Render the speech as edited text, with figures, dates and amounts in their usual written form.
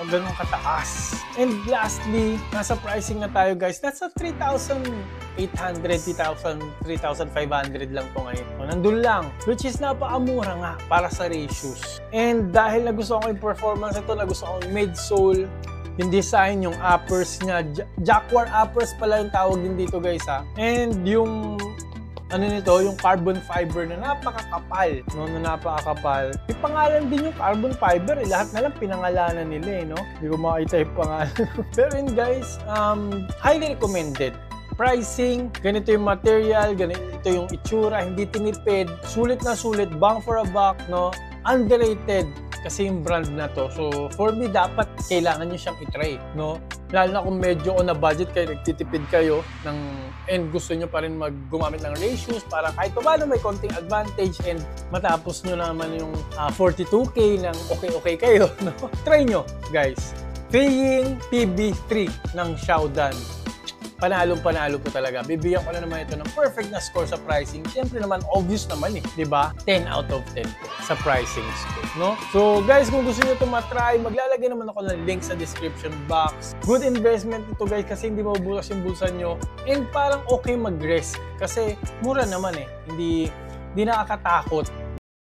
O ganun kataas. And lastly, nasa pricing na tayo guys. Nasa 3,800, 3,500 lang po ngayon. O, nandun lang. Which is napakamura nga para sa ratios. And dahil nagustuhan ko yung performance ito, nagustuhan ko yung midsole, yung design, yung uppers niya. Jacquard uppers pala yung tawag din dito guys ha. And yung ano nito, yung carbon fiber na napakakapal, no, na napakakapal. May pangalan din yung carbon fiber, eh. Lahat na lang pinangalanan nila, eh, no? Hindi ko makita yung pangalan. Pero yun guys, highly recommended. Pricing, ganito yung material, ganito yung itsura, hindi tinipid, sulit na sulit, bang for a buck, no? Underrated kasi yung brand na to. So, for me, dapat kailangan nyo siyang itry, no? Lalo na kung medyo on a budget kayo, nagtitipid kayo and gusto nyo pa rin gumamit ng ratios para kahit paano may konting advantage and matapos nyo naman yung 42K ng okay kayo, no? Try nyo, guys. Feiying PB3 ng Xiaodan. Panalo po talaga. Bibigyan ko na naman ito ng perfect na score sa pricing. Siyempre naman, obvious naman eh. Diba? 10 out of 10 sa pricing score, no? So, guys, kung gusto nyo ito matry, maglalagay naman ako ng link sa description box. Good investment ito, guys, kasi hindi mabubukas yung bulsa nyo. And parang okay mag-risk. Kasi mura naman eh. Hindi nakakatakot